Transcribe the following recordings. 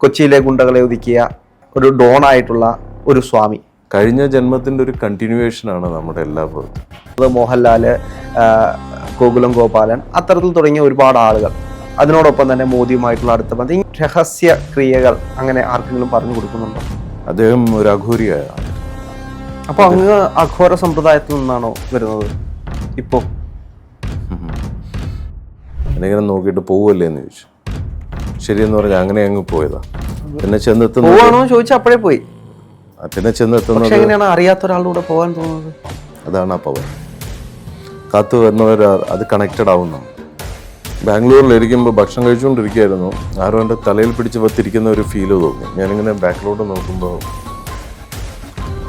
കൊച്ചിയിലെ ഗുണ്ടകളെ ഒതുക്കിയ ഒരു ഡോണായിട്ടുള്ള ഒരു സ്വാമി. കഴിഞ്ഞ ജന്മത്തിൻ്റെ ഒരു കണ്ടിന്യൂവേഷനാണ് നമ്മുടെ എല്ലാ പേർക്കും. അത് മോഹൻലാല്, ഗോകുലം ഗോപാലൻ, അത്തരത്തിൽ തുടങ്ങിയ ഒരുപാട് ആളുകൾ. അതിനോടൊപ്പം തന്നെ മോദിയുമായിട്ടുള്ള അടുത്ത ബന്ധം, രഹസ്യ ക്രിയകൾ അങ്ങനെ ആർക്കെങ്കിലും പറഞ്ഞു കൊടുക്കുന്നുണ്ടോ? അദ്ദേഹം ഒരു അഘോരിയായ. അപ്പൊ അങ്ങ് അഘോര സമ്പ്രദായത്തിൽ നിന്നാണോ വരുന്നത്? ഇപ്പോ എന്നിങ്ങനെ നോക്കിയിട്ട് പോവല്ലേ എന്ന് ചോദിച്ചു. ശരിയെന്ന് പറഞ്ഞാൽ അങ്ങനെ അങ്ങ് പോയതാ. പിന്നെ പോവാണോ ചോദിച്ചാൽ അപ്പോഴേ പോയി. പിന്നെ ചെന്നെത്തുന്നത് എങ്ങനെയാണ് അറിയാത്ത ഒരാളുടെ കൂടെ പോകാൻ തോന്നുന്നത്? അതാണ് ആ പവർ. കാത്തു വരുന്നവർ അത് കണക്റ്റഡ് ആവുന്നു. ബാംഗ്ലൂരിലിരിക്കുമ്പോൾ ഭക്ഷണം കഴിച്ചുകൊണ്ടിരിക്കുകയായിരുന്നു. ആരും എൻ്റെ തലയിൽ പിടിച്ച് പത്തിരിക്കുന്ന ഒരു ഫീല് തോന്നി. ഞാനിങ്ങനെ ബാക്കിലോട്ട് നോക്കുമ്പോൾ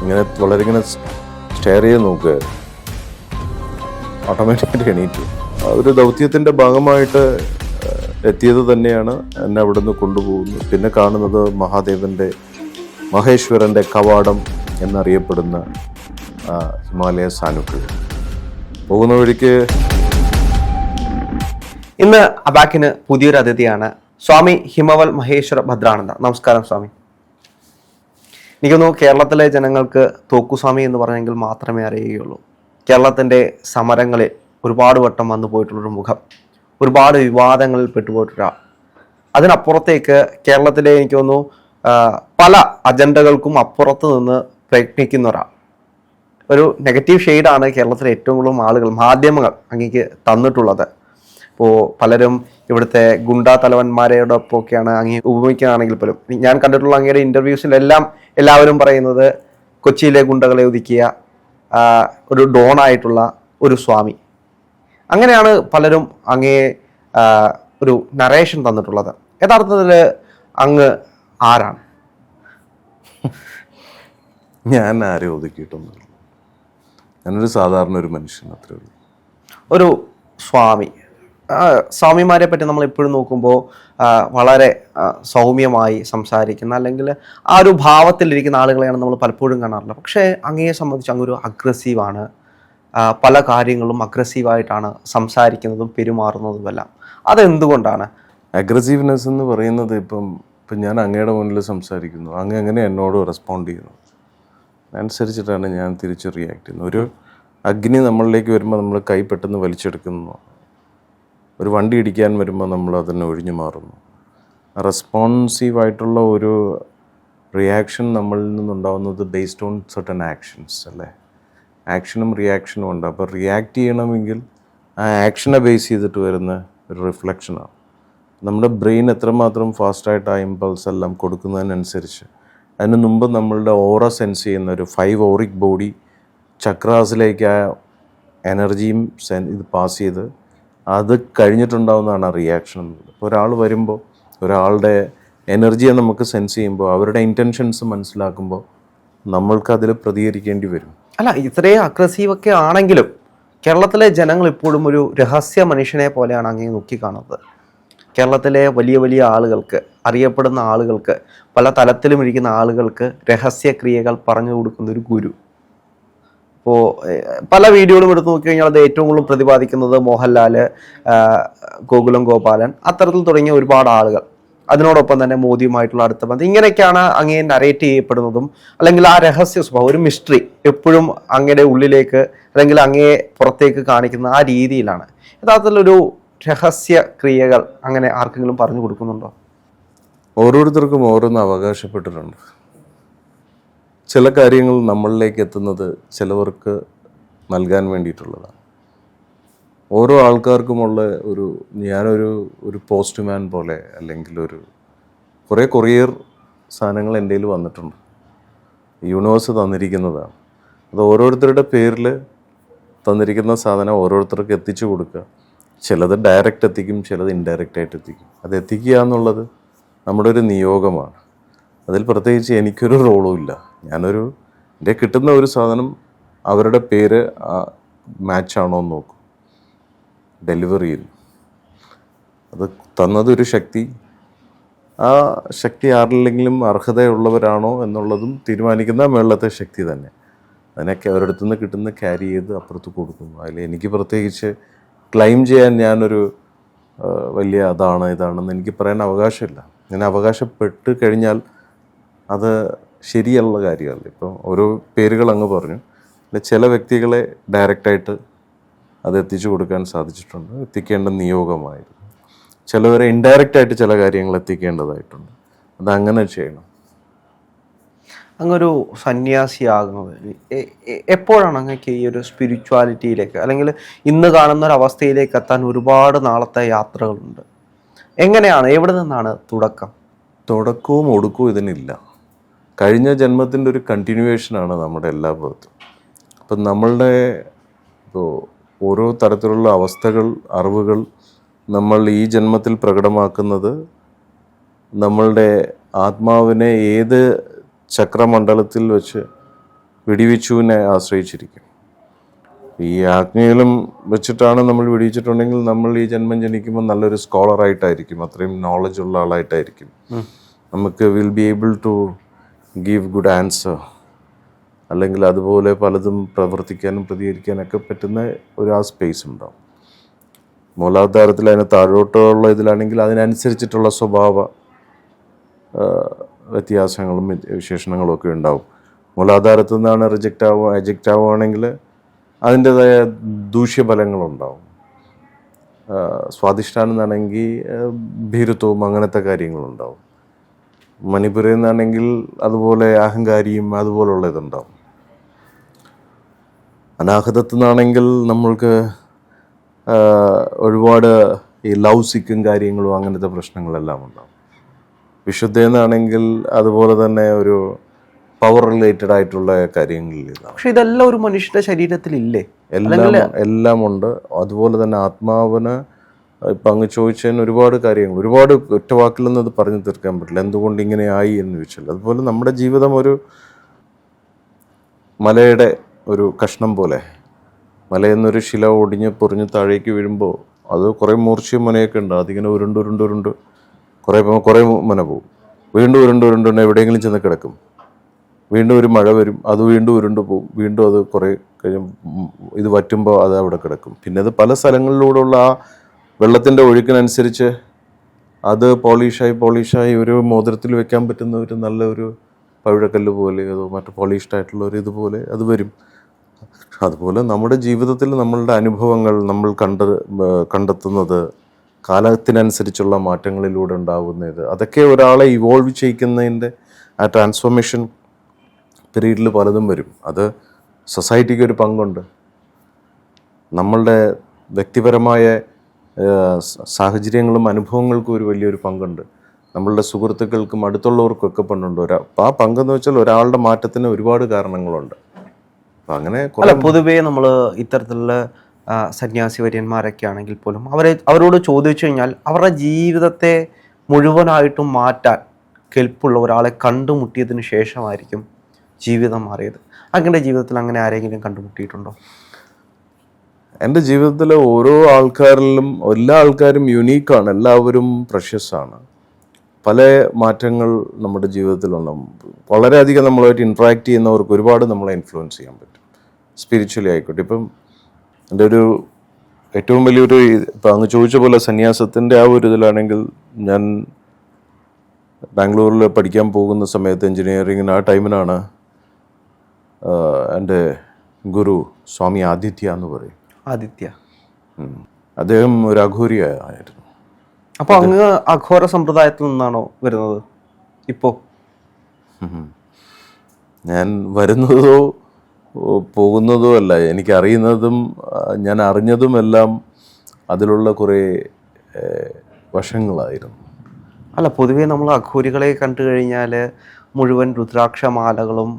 ഇങ്ങനെ വളരെ ഇങ്ങനെ സ്റ്റെയർ ചെയ്ത് നോക്കുകയായിരുന്നു. ഓട്ടോമാറ്റിക്കായിട്ട് എണീറ്റു. ഒരു ദൗത്യത്തിൻ്റെ ഭാഗമായിട്ട് എത്തിയത് തന്നെയാണ് എന്നെ അവിടെ നിന്ന് കൊണ്ടുപോകുന്നത്. പിന്നെ കാണുന്നത് മഹേശ്വരൻ്റെ കവാടം എന്നറിയപ്പെടുന്ന ഹിമാലയ സാനുക്കൾ. പോകുന്ന വഴിക്ക് ഇന്ന് അബാക്കിന് പുതിയൊരു അതിഥിയാണ് സ്വാമി ഹിമവൽ മഹേശ്വര ഭദ്രാനന്ദ. നമസ്കാരം സ്വാമി. എനിക്കൊന്നു കേരളത്തിലെ ജനങ്ങൾക്ക് തോക്കുസ്വാമി എന്ന് പറഞ്ഞെങ്കിൽ മാത്രമേ അറിയുകയുള്ളൂ. കേരളത്തിൻ്റെ സമരങ്ങളിൽ ഒരുപാട് വട്ടം വന്നു പോയിട്ടുള്ളൊരു മുഖം, ഒരുപാട് വിവാദങ്ങളിൽ പെട്ടുപോയിട്ടൊരാൾ. അതിനപ്പുറത്തേക്ക് കേരളത്തിലെ എനിക്ക് തോന്നുന്നു പല അജണ്ടകൾക്കും അപ്പുറത്ത് നിന്ന് പ്രയത്നിക്കുന്ന ഒരാൾ. ഒരു നെഗറ്റീവ് ഷെയ്ഡാണ് കേരളത്തിലെ ഏറ്റവും കൂടുതൽ ആളുകൾ, മാധ്യമങ്ങൾ അങ്ങേക്ക് തന്നിട്ടുള്ളത്. ഇപ്പോൾ പലരും ഇവിടുത്തെ ഗുണ്ടാ തലവന്മാരോടൊപ്പമൊക്കെയാണ് അങ്ങേ ഉപമിക്കുകയാണെങ്കിൽ പോലും ഞാൻ കണ്ടിട്ടുള്ള അങ്ങയുടെ ഇൻ്റർവ്യൂസിലെല്ലാം എല്ലാവരും പറയുന്നത് കൊച്ചിയിലെ ഗുണ്ടകളെ ഒതുക്കിയ ഒരു ഡോണായിട്ടുള്ള ഒരു സ്വാമി. അങ്ങനെയാണ് പലരും അങ്ങേ ഒരു നറേഷൻ തന്നിട്ടുള്ളത്. യഥാർത്ഥത്തിൽ അങ്ങ് ആരാണ്? ഞാൻ ആരെയും ഒതുക്കിയിട്ടൊന്നുമില്ല. ഞാനൊരു സാധാരണ ഒരു മനുഷ്യൻ, അത്രേ ഉള്ളൂ. ഒരു സ്വാമി. സ്വാമിമാരെ പറ്റി നമ്മൾ എപ്പോഴും നോക്കുമ്പോൾ വളരെ സൗമ്യമായി സംസാരിക്കുന്ന, അല്ലെങ്കിൽ ആ ഒരു ഭാവത്തിലിരിക്കുന്ന ആളുകളെയാണ് നമ്മൾ പലപ്പോഴും കാണാറുള്ളത്. പക്ഷേ അങ്ങയെ സംബന്ധിച്ച് അങ്ങൊരു അഗ്രസീവാണ്. പല കാര്യങ്ങളും അഗ്രസീവായിട്ടാണ് സംസാരിക്കുന്നതും പെരുമാറുന്നതുമെല്ലാം. അതെന്തുകൊണ്ടാണ്? അഗ്രസീവ്നെസ് എന്ന് പറയുന്നത് ഇപ്പം ഞാൻ അങ്ങയുടെ മുന്നിൽ സംസാരിക്കുന്നു, അങ്ങ് എങ്ങനെ എന്നോട് റെസ്പോണ്ട് ചെയ്യുന്നു അനുസരിച്ചിട്ടാണ് ഞാൻ തിരിച്ച് റിയാക്ട് ചെയ്യുന്നത്. ഒരു അഗ്നി നമ്മളിലേക്ക് വരുമ്പോൾ നമ്മൾ കൈ പെട്ടെന്ന് വലിച്ചെടുക്കുന്നു. ഒരു വണ്ടി ഇടിക്കാൻ വരുമ്പോൾ നമ്മൾ അതിനെ ഒഴിഞ്ഞു മാറുന്നു. റെസ്പോൺസീവായിട്ടുള്ള ഒരു റിയാക്ഷൻ നമ്മളിൽ നിന്നുണ്ടാകുന്നത് ബേസ്ഡ് ഓൺ സർട്ടൻ ആക്ഷൻസ് അല്ലേ. ആക്ഷനും റിയാക്ഷനും ഉണ്ട്. അപ്പോൾ റിയാക്ട് ചെയ്യണമെങ്കിൽ ആ ആക്ഷനെ ബേസ് ചെയ്തിട്ട് വരുന്ന ഒരു റിഫ്ലക്ഷനാണ്. നമ്മുടെ ബ്രെയിൻ എത്രമാത്രം ഫാസ്റ്റായിട്ട് ആ ഇമ്പൾസ് എല്ലാം കൊടുക്കുന്നതിനനുസരിച്ച് അതിന് മുമ്പ് നമ്മളുടെ ഓറ സെൻസ് ചെയ്യുന്ന ഒരു 5 ഓറിക് ബോഡി ചക്രാസിലേക്ക് ആ എനർജിയും ഇത് പാസ് ചെയ്ത് അത് കഴിഞ്ഞിട്ടുണ്ടാവുന്നതാണ് ആ റിയാക്ഷൻ. ഒരാൾ വരുമ്പോൾ ഒരാളുടെ എനർജിയെ നമുക്ക് സെൻസ് ചെയ്യുമ്പോൾ അവരുടെ ഇൻറ്റൻഷൻസ് മനസ്സിലാക്കുമ്പോൾ നമ്മൾക്കതിൽ പ്രതികരിക്കേണ്ടി വരും. അല്ല, ഇത്രയും അഗ്രസീവൊക്കെ ആണെങ്കിലും കേരളത്തിലെ ജനങ്ങൾ ഇപ്പോഴും ഒരു രഹസ്യ മനുഷ്യനെ പോലെയാണ് അങ്ങനെ നോക്കിക്കാണുന്നത്. കേരളത്തിലെ വലിയ വലിയ ആളുകൾക്ക്, അറിയപ്പെടുന്ന ആളുകൾക്ക്, പല തലത്തിലും ഇരിക്കുന്ന ആളുകൾക്ക് രഹസ്യക്രിയകൾ പറഞ്ഞു കൊടുക്കുന്ന ഒരു ഗുരു. ഇപ്പോൾ പല വീഡിയോകളും എടുത്ത് നോക്കിക്കഴിഞ്ഞാൽ അത് ഏറ്റവും കൂടുതൽ പ്രതിപാദിക്കുന്നത് മോഹൻലാല്, ഗോകുലം ഗോപാലൻ, അത്തരത്തിൽ തുടങ്ങിയ ഒരുപാട് ആളുകൾ. അതിനോടൊപ്പം തന്നെ മോദിയുമായിട്ടുള്ള അടുത്ത ബന്ധം. ഇങ്ങനെയൊക്കെയാണ് അങ്ങേ നരേറ്റ് ചെയ്യപ്പെടുന്നതും, അല്ലെങ്കിൽ ആ രഹസ്യ സ്വഭാവം, ഒരു മിസ്റ്ററി എപ്പോഴും അങ്ങയുടെ ഉള്ളിലേക്ക് അല്ലെങ്കിൽ അങ്ങയെ പുറത്തേക്ക് കാണിക്കുന്ന ആ രീതിയിലാണ്. യഥാർത്ഥത്തിലൊരു രഹസ്യ ക്രിയകൾ അങ്ങനെ ആർക്കെങ്കിലും പറഞ്ഞു കൊടുക്കുന്നുണ്ടോ? ഓരോരുത്തർക്കും ഓരോന്ന് അവകാശപ്പെട്ടിട്ടുണ്ട്. ചില കാര്യങ്ങൾ നമ്മളിലേക്ക് എത്തുന്നത് ചിലവർക്ക് നൽകാൻ വേണ്ടിയിട്ടുള്ളതാണ്. ഓരോ ആൾക്കാർക്കുമുള്ള ഞാനൊരു പോസ്റ്റ്മാൻ പോലെ, അല്ലെങ്കിൽ കുറേ കൊറിയർ സാധനങ്ങൾ എൻ്റെ കയ്യിൽ വന്നിട്ടുണ്ട്. യൂണിവേഴ്സ് തന്നിരിക്കുന്നതാണ്. അത് ഓരോരുത്തരുടെ പേരിൽ തന്നിരിക്കുന്ന സാധനം ഓരോരുത്തർക്ക് എത്തിച്ചു കൊടുക്കുക. ചിലത് ഡയറക്റ്റ് എത്തിക്കും, ചിലത് ഇൻഡയറക്റ്റായിട്ട് എത്തിക്കും. അത് എത്തിക്കുക എന്നുള്ളത് നമ്മുടെ ഒരു നിയോഗമാണ്. അതിൽ പ്രത്യേകിച്ച് എനിക്കൊരു റോളും ഇല്ല. എൻ്റെ കിട്ടുന്ന ഒരു സാധനം അവരുടെ പേര് മാച്ചാണോ എന്ന് നോക്കും, ഡെലിവറി ചെയ്യുന്നു. അത് തന്നതൊരു ശക്തി. ആ ശക്തി ആരില്ലെങ്കിലും അർഹതയുള്ളവരാണോ എന്നുള്ളതും തീരുമാനിക്കുന്ന മേളത്തെ ശക്തി തന്നെ. അതിനൊക്കെ അവരുടെ അടുത്ത് നിന്ന് കിട്ടുന്ന ക്യാരി ചെയ്ത് അപ്പുറത്ത് കൊടുക്കുന്നു. അതിൽ എനിക്ക് പ്രത്യേകിച്ച് ക്ലെയിം ചെയ്യാൻ ഞാനൊരു വലിയ അതാണ് ഇതാണെന്ന് എനിക്ക് പറയാൻ അവകാശമില്ല. അങ്ങനെ അവകാശപ്പെട്ട് കഴിഞ്ഞാൽ അത് ശരിയുള്ള കാര്യമല്ല. ഇപ്പം ഓരോ പേരുകൾ അങ്ങ് പറഞ്ഞു, ചില വ്യക്തികളെ ഡയറക്റ്റായിട്ട് അത് എത്തിച്ചു കൊടുക്കാൻ സാധിച്ചിട്ടുണ്ട്, എത്തിക്കേണ്ട നിയോഗമായിരുന്നു. ചിലവരെ ഇൻഡയറക്റ്റായിട്ട് ചില കാര്യങ്ങൾ എത്തിക്കേണ്ടതായിട്ടുണ്ട്, അതങ്ങനെ ചെയ്യണം. അങ്ങൊരു സന്യാസിയാകുന്നത് എപ്പോഴാണ് അങ്ങക്ക് ഈ ഒരു സ്പിരിച്വാലിറ്റിയിലേക്ക് അല്ലെങ്കിൽ ഇന്ന് കാണുന്ന ഒരു അവസ്ഥയിലേക്ക് എത്താൻ ഒരുപാട് നാളത്തെ യാത്രകളുണ്ട്. എങ്ങനെയാണ്, എവിടെ നിന്നാണ് തുടക്കം? തുടക്കവും ഒടുക്കവും ഇതിനില്ല. കഴിഞ്ഞ ജന്മത്തിൻ്റെ ഒരു കണ്ടിന്യൂവേഷനാണ് നമ്മുടെ എല്ലാ ബർത്തും. അപ്പം നമ്മളുടെ ഇപ്പോൾ ഓരോ തരത്തിലുള്ള അവസ്ഥകൾ, അറിവുകൾ നമ്മൾ ഈ ജന്മത്തിൽ പ്രകടമാക്കുന്നത് നമ്മളുടെ ആത്മാവിനെ ഏത് ചക്രമണ്ഡലത്തിൽ വെച്ച് വെടിവെച്ചുവിനെ ആശ്രയിച്ചിരിക്കും. ഈ ആജ്ഞയിലും വെച്ചിട്ടാണ് നമ്മൾ വെടിവെച്ചിട്ടുണ്ടെങ്കിൽ നമ്മൾ ഈ ജന്മം ജനിക്കുമ്പോൾ നല്ലൊരു സ്കോളറായിട്ടായിരിക്കും, അത്രയും നോളജ് ഉള്ള ആളായിട്ടായിരിക്കും. നമുക്ക് will be able to give good answer, അല്ലെങ്കിൽ അതുപോലെ പലതും പ്രവർത്തിക്കാനും പ്രതികരിക്കാനൊക്കെ പറ്റുന്ന ഒരു ആ സ്പേസ് ഉണ്ടാവും. മൂലാധാരത്തിൽ അതിന് താഴോട്ടുള്ള ഇതിലാണെങ്കിൽ അതിനനുസരിച്ചിട്ടുള്ള സ്വഭാവ വ്യത്യാസങ്ങളും വിശേഷണങ്ങളും ഒക്കെ ഉണ്ടാവും. മൂലാധാരത്തു നിന്നാണ് എജക്റ്റ് ആവുകയാണെങ്കിൽ അതിൻ്റെതായ ദൂഷ്യഫലങ്ങളുണ്ടാവും. സ്വാധിഷ്ഠാനം എന്നാണെങ്കിൽ ഭീരുത്വവും അങ്ങനത്തെ കാര്യങ്ങളുണ്ടാവും. മണിപ്പുരയിൽ നിന്നാണെങ്കിൽ അതുപോലെ അഹങ്കാരിയും അതുപോലുള്ള ഇതുണ്ടാവും. അനാഹതത്തു നിന്നാണെങ്കിൽ നമ്മൾക്ക് ഒരുപാട് ഈ ലൗസിക്കും കാര്യങ്ങളും അങ്ങനത്തെ പ്രശ്നങ്ങളെല്ലാം ഉണ്ടാവും. വിശുദ്ധയെന്നാണെങ്കിൽ അതുപോലെ തന്നെ ഒരു പവർ റിലേറ്റഡ് ആയിട്ടുള്ള കാര്യങ്ങളിൽ. പക്ഷെ ഇതെല്ലാം ഒരു മനുഷ്യന്റെ ശരീരത്തിലില്ലേ? എല്ലാം ഉണ്ട്. അതുപോലെ തന്നെ ആത്മാവിന് ഇപ്പം അങ്ങ് ചോദിച്ചതിന് ഒരുപാട് കാര്യങ്ങൾ, ഒരുപാട് ഒറ്റ വാക്കിലൊന്നും അത് പറഞ്ഞു തീർക്കാൻ പറ്റില്ല എന്തുകൊണ്ട് ഇങ്ങനെ ആയി എന്ന് ചോദിച്ചാൽ. അതുപോലെ നമ്മുടെ ജീവിതം ഒരു മലയുടെ ഒരു കഷ്ണം പോലെ, മലയിൽ നിന്നൊരു ശില ഒടിഞ്ഞ് പൊറിഞ്ഞ് താഴേക്ക് വീഴുമ്പോൾ അത് കുറേ മൂർച്ചയും മുനയൊക്കെ ഉണ്ട്. അതിങ്ങനെ ഉരുണ്ട് കുറേ മുന പോവും, വീണ്ടും ഉരുണ്ട് എവിടെയെങ്കിലും ചെന്ന് കിടക്കും. വീണ്ടും ഒരു മഴ വരും, അത് വീണ്ടും ഉരുണ്ട് പോവും, വീണ്ടും അത് കുറേ കഴിഞ്ഞ് ഇത് വറ്റുമ്പോൾ അത് അവിടെ കിടക്കും. പിന്നെ അത് പല സ്ഥലങ്ങളിലൂടെയുള്ള ആ വെള്ളത്തിൻ്റെ ഒഴുക്കിനനുസരിച്ച് അത് പോളിഷായി ഒരു മോതിരത്തിൽ വെക്കാൻ പറ്റുന്ന ഒരു നല്ല ഒരു പവിഴക്കല്ല് പോലെ അതോ മറ്റു പോളിഷ്ഡ് ആയിട്ടുള്ള ഒരു ഇതുപോലെ അത് വരും. അതുപോലെ നമ്മുടെ ജീവിതത്തിൽ നമ്മളുടെ അനുഭവങ്ങൾ നമ്മൾ കണ്ടെത്തുന്നത് കാലത്തിനനുസരിച്ചുള്ള മാറ്റങ്ങളിലൂടെ ഉണ്ടാകുന്നത്, അതൊക്കെ ഒരാളെ ഇവോൾവ് ചെയ്യിക്കുന്നതിൻ്റെ ആ ട്രാൻസ്ഫോർമേഷൻ പീരീഡിൽ പലതും വരും. അത് സൊസൈറ്റിക്ക് ഒരു പങ്കുണ്ട്. നമ്മളുടെ വ്യക്തിപരമായ സാഹചര്യങ്ങളും അനുഭവങ്ങൾക്കും ഒരു വലിയൊരു പങ്കുണ്ട്. നമ്മളുടെ സുഹൃത്തുക്കൾക്കും അടുത്തുള്ളവർക്കൊക്കെ പങ്കുണ്ട്. ആ പങ്കെന്ന് വെച്ചാൽ ഒരാളുടെ മാറ്റത്തിന് ഒരുപാട് കാരണങ്ങളുണ്ട്. അപ്പം അങ്ങനെ പൊതുവേ നമ്മൾ ഇത്തരത്തിലുള്ള സന്യാസി വര്യന്മാരൊക്കെ ആണെങ്കിൽ പോലും അവരോട് ചോദിച്ചു കഴിഞ്ഞാൽ അവരുടെ ജീവിതത്തെ മുഴുവനായിട്ടും മാറ്റാൻ കെൽപ്പുള്ള ഒരാളെ കണ്ടുമുട്ടിയതിന് ശേഷമായിരിക്കും ജീവിതം മാറിയത്. അങ്ങനെ ജീവിതത്തിൽ അങ്ങനെ ആരെങ്കിലും കണ്ടുമുട്ടിയിട്ടുണ്ടോ? എൻ്റെ ജീവിതത്തിലെ ഓരോ ആൾക്കാരിലും എല്ലാ ആൾക്കാരും യുണീക്കാണ്, എല്ലാവരും പ്രഷ്യസാണ്. പല മാറ്റങ്ങൾ നമ്മുടെ ജീവിതത്തിലുണ്ടാകും. വളരെയധികം നമ്മളുമായിട്ട് ഇൻട്രാക്ട് ചെയ്യുന്നവർക്ക് ഒരുപാട് നമ്മളെ ഇൻഫ്ലുവൻസ് ചെയ്യാൻ പറ്റും, സ്പിരിച്വലി ആയിക്കോട്ടെ. ഇപ്പം എൻ്റെ ഒരു ഏറ്റവും വലിയൊരു ഇപ്പം അങ്ങ് ചോദിച്ച പോലെ സന്യാസത്തിൻ്റെ ആ ഒരു ഇതിലാണെങ്കിൽ ഞാൻ ബാംഗ്ലൂരിൽ പഠിക്കാൻ പോകുന്ന സമയത്ത് എൻജിനീയറിങ്ങിന് ആ ടൈമിനാണ് എൻ്റെ ഗുരു സ്വാമി ആദിത്യ എന്ന് പറയും. അദ്ദേഹം ഒരു അഘോരിയായിരുന്നു. അപ്പോൾ അങ്ങ് അഘോര സമ്പ്രദായത്തിൽ നിന്നാണോ വരുന്നത്? ഇപ്പോൾ ഞാൻ വരുന്നതോ പോകുന്നതോ അല്ല, എനിക്കറിയുന്നതും ഞാൻ അറിഞ്ഞതുമെല്ലാം അതിലുള്ള കുറേ വശങ്ങളായിരുന്നു. അല്ല, പൊതുവേ നമ്മൾ അഘോരികളെ കണ്ടു കഴിഞ്ഞാൽ മുഴുവൻ രുദ്രാക്ഷമാലകളും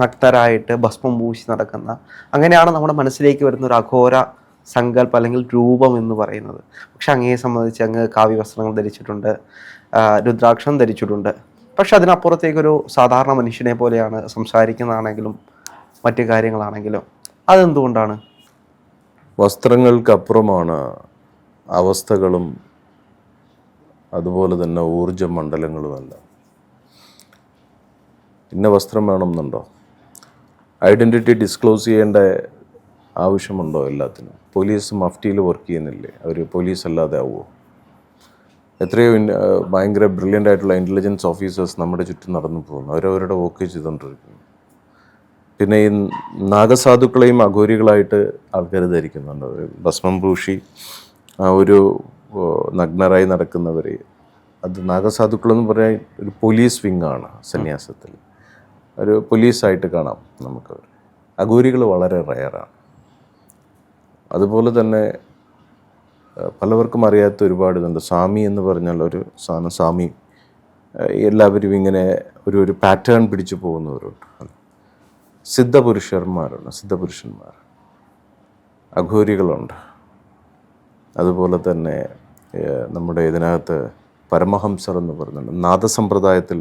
നഗ്നരായിട്ട് ഭസ്മം പൂശി നടക്കുന്ന, അങ്ങനെയാണ് നമ്മുടെ മനസ്സിലേക്ക് വരുന്ന ഒരു അഘോര സങ്കല്പം അല്ലെങ്കിൽ രൂപം എന്ന് പറയുന്നത്. പക്ഷെ അങ്ങയെ സംബന്ധിച്ച് അങ്ങ് കാവ്യ വസ്ത്രങ്ങൾ ധരിച്ചിട്ടുണ്ട്, രുദ്രാക്ഷം ധരിച്ചിട്ടുണ്ട്. പക്ഷെ അതിനപ്പുറത്തേക്കൊരു സാധാരണ മനുഷ്യനെ പോലെയാണ് സംസാരിക്കുന്നതാണെങ്കിലും മറ്റു കാര്യങ്ങളാണെങ്കിലും. അതെന്തുകൊണ്ടാണ്? വസ്ത്രങ്ങൾക്കപ്പുറമാണ് അവസ്ഥകളും അതുപോലെ തന്നെ ഊർജ മണ്ഡലങ്ങളുമെല്ലാം. ഇന്ന വസ്ത്രം വേണമെന്നുണ്ടോ? ഐഡൻറ്റിറ്റി ഡിസ്ക്ലോസ് ചെയ്യേണ്ട ആവശ്യമുണ്ടോ? എല്ലാത്തിനും പോലീസ് മഫ്റ്റിയിൽ വർക്ക് ചെയ്യുന്നില്ലേ? അവർ പോലീസ് അല്ലാതെ ആവുമോ? എത്രയോ ഭയങ്കര ബ്രില്യൻ്റ് ആയിട്ടുള്ള ഇൻ്റലിജൻസ് ഓഫീസേഴ്സ് നമ്മുടെ ചുറ്റും നടന്നു പോകുന്നു. അവരവരുടെ വർക്ക് ചെയ്തുകൊണ്ടിരിക്കുന്നു. പിന്നെ ഈ നാഗസാധുക്കളെയും അഘോരികളായിട്ട് ആൾക്കാർ ധരിക്കുന്നുണ്ട്. ഭസ്മം പൂശി ഒരു നഗ്നരായി നടക്കുന്നവർ, അത് നാഗസാധുക്കളെന്ന് പറയാൻ ഒരു പോലീസ് വിങ്ങാണ് സന്യാസത്തിൽ. ഒരു പോലീസായിട്ട് കാണാം നമുക്കവർ. അഘോരികൾ വളരെ റയറാണ്. അതുപോലെ തന്നെ പലവർക്കും അറിയാത്ത ഒരുപാട് ഇതുണ്ട്. സ്വാമി എന്ന് പറഞ്ഞാൽ ഒരു സാധനം, സ്വാമി എല്ലാവരും ഇങ്ങനെ ഒരു പാറ്റേൺ പിടിച്ചു പോകുന്നവരുണ്ട്. സിദ്ധപുരുഷന്മാർ, അഘോരികളുണ്ട്. അതുപോലെ തന്നെ നമ്മുടെ ഇതിനകത്ത് പരമഹംസർ എന്ന് പറയുന്നുണ്ട്. നാദസമ്പ്രദായത്തിൽ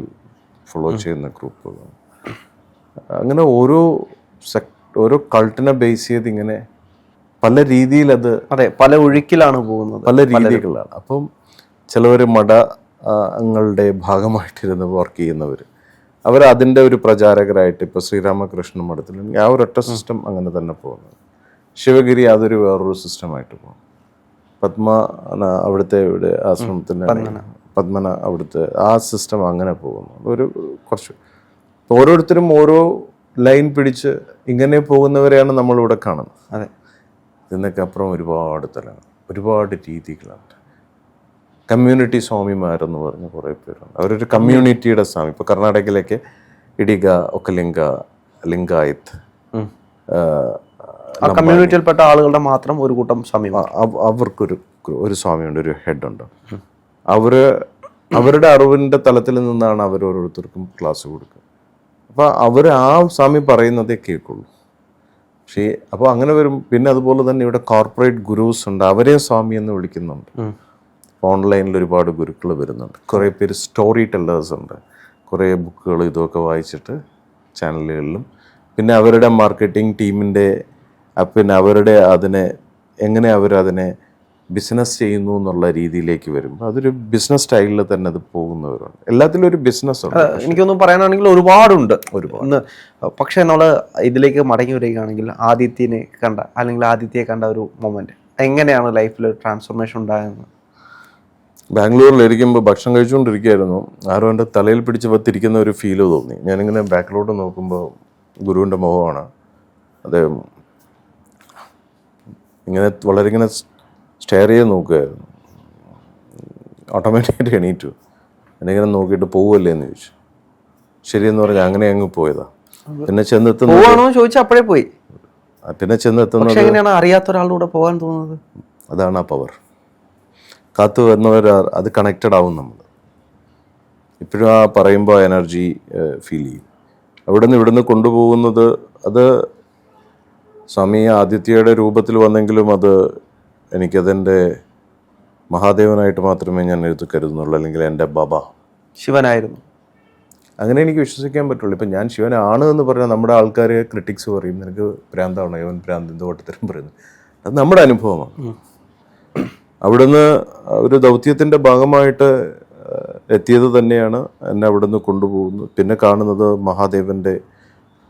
ഫോളോ ചെയ്യുന്ന ഗ്രൂപ്പുകൾ. അങ്ങനെ ഓരോ കൾട്ടിനെ ബേസ് ചെയ്ത് ഇങ്ങനെ പല രീതിയിൽ അത് പല ഒഴുക്കിലാണ് പോകുന്നത്, പല രീതികളാണ്. അപ്പം ചിലവർ മഠങ്ങളുടെ ഭാഗമായിട്ടിരുന്ന് വർക്ക് ചെയ്യുന്നവർ, അവർ അതിൻ്റെ ഒരു പ്രചാരകരായിട്ട്, ഇപ്പോൾ ശ്രീരാമകൃഷ്ണ മഠത്തിൽ ആ ഒരൊറ്റ സിസ്റ്റം അങ്ങനെ തന്നെ പോകുന്നത്. ശിവഗിരി അതൊരു വേറൊരു സിസ്റ്റമായിട്ട് പോകും. അവിടുത്തെ ആശ്രമത്തിൻ്റെ പത്മന അവിടുത്തെ ആ സിസ്റ്റം അങ്ങനെ പോകുന്നു. കുറച്ച് ഓരോരുത്തരും ഓരോ ലൈൻ പിടിച്ച് ഇങ്ങനെ പോകുന്നവരെയാണ് നമ്മളിവിടെ കാണുന്നത്. അതെ, ഇതിനൊക്കെ അപ്പുറം ഒരുപാട് തലങ്ങൾ, ഒരുപാട് രീതികളുണ്ട്. കമ്മ്യൂണിറ്റി സ്വാമിമാരെന്ന് പറഞ്ഞ് കുറേ പേരുണ്ട്. അവരൊരു കമ്മ്യൂണിറ്റിയുടെ സ്വാമി. ഇപ്പോൾ കർണാടകയിലേക്ക് ഇടിഗ, ഒക്കലിംഗ, ലിംഗായത്ത്, കമ്മ്യൂണിറ്റിയിൽപ്പെട്ട ആളുകളുടെ മാത്രം ഒരു കൂട്ടം സ്വാമി. അവർക്കൊരു സ്വാമിയുണ്ട്, ഒരു ഹെഡുണ്ട്. അവരുടെ അറിവിൻ്റെ തലത്തിൽ നിന്നാണ് അവർ ഓരോരുത്തർക്കും ക്ലാസ് കൊടുക്കുക. അപ്പോൾ അവർ ആ സ്വാമി പറയുന്നതേ കേൾക്കുള്ളൂ. പക്ഷേ അപ്പോൾ അങ്ങനെ വരും. പിന്നെ അതുപോലെ തന്നെ ഇവിടെ കോർപ്പറേറ്റ് ഗുരുസ് ഉണ്ട്, അവരെയും സ്വാമി എന്ന് വിളിക്കുന്നുണ്ട്. ഓൺലൈനിൽ ഒരുപാട് ഗുരുക്കൾ വരുന്നുണ്ട്. കുറേ പേര് സ്റ്റോറി ടെല്ലേഴ്സ് ഉണ്ട്. കുറേ ബുക്കുകൾ ഇതൊക്കെ വായിച്ചിട്ട് ചാനലുകളിലും, പിന്നെ അവരുടെ മാർക്കറ്റിംഗ് ടീമിൻ്റെ, പിന്നെ എങ്ങനെ അവരതിനെ ബിസിനസ് ചെയ്യുന്നു എന്നുള്ള രീതിയിലേക്ക് വരുമ്പോൾ അതൊരു ബിസിനസ് സ്റ്റൈലിൽ തന്നെ അത് പോകുന്നവരുണ്ട്. എല്ലാത്തിലും ഒരു ബിസിനസ് ഉണ്ട്. എനിക്കൊന്നും പറയാനാണെങ്കിൽ ഒരുപാടുണ്ട്. പക്ഷെ നമ്മൾ ഇതിലേക്ക് മടങ്ങി വരികയാണെങ്കിൽ ആദിത്യയെ കണ്ട ഒരു മൊമെന്റ്, എങ്ങനെയാണ് ലൈഫിൽ ട്രാൻസ്ഫോർമേഷൻ ഉണ്ടായെന്ന്? ബാംഗ്ലൂരിൽ ഇരിക്കുമ്പോൾ ഭക്ഷണം കഴിച്ചുകൊണ്ടിരിക്കുകയായിരുന്നു. ആരോ എൻ്റെ തലയിൽ പിടിച്ച് പത്തിരിക്കുന്ന ഒരു ഫീല് തോന്നി. ഞാനിങ്ങനെ ബാക്കിലോട്ട് നോക്കുമ്പോൾ ഗുരുവിൻ്റെ മുഖമാണ്. അദ്ദേഹം വളരെ ഇങ്ങനെ സ്റ്റെയർ ചെയ്ത് നോക്കുകയായിരുന്നു. ഓട്ടോമാറ്റിക്കായിട്ട് എണീറ്റു. എന്നിങ്ങനെ നോക്കിയിട്ട് പോവുമല്ലേ എന്ന് ചോദിച്ചു. ശരിയെന്ന് പറഞ്ഞാൽ അങ്ങനെ അങ്ങ് പോയതാ. പിന്നെ ചോദിച്ചാൽ അപ്പോഴേ പോയി. പിന്നെ ചെന്നെത്തുന്നത് എങ്ങനെയാണ് അറിയാത്ത ഒരാളുടെ പോകാൻ തോന്നുന്നത്? അതാണ് ആ പവർ. കാത്തു വന്നവർ അത് കണക്റ്റഡ് ആവും. നമ്മൾ ഇപ്പോഴും ആ പറയുമ്പോൾ എനർജി ഫീൽ ചെയ്യും. ഇവിടുന്ന് കൊണ്ടുപോകുന്നത് അത് സ്വാമി ആദിത്യയുടെ രൂപത്തിൽ വന്നെങ്കിലും അത് എനിക്കതെൻ്റെ മഹാദേവനായിട്ട് മാത്രമേ ഞാൻ കരുതുന്നുള്ളൂ. അല്ലെങ്കിൽ എൻ്റെ ബാബ ശിവനായിരുന്നു. അങ്ങനെ എനിക്ക് വിശ്വസിക്കാൻ പറ്റുള്ളൂ. ഇപ്പം ഞാൻ ശിവനാണ് എന്ന് പറഞ്ഞാൽ നമ്മുടെ ആൾക്കാർ ക്രിട്ടിക്സ് പറയും, നിനക്ക് ഭ്രാന്താണ്, യവൻ ഭ്രാന്ത്, എന്ത് വട്ടത്തരം പറയുന്നത്. അത് നമ്മുടെ അനുഭവമാണ്. അവിടുന്ന് ഒരു ദൗത്യത്തിൻ്റെ ഭാഗമായിട്ട് എത്തിയത് തന്നെയാണ് എന്നെ അവിടുന്ന് കൊണ്ടുപോകുന്നത്. പിന്നെ കാണുന്നത്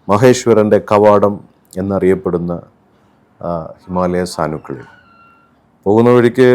മഹേശ്വരൻ്റെ കവാടം എന്നറിയപ്പെടുന്ന ഹിമാലയ സാനുക്കളിൽ പോകുന്ന വഴിക്ക്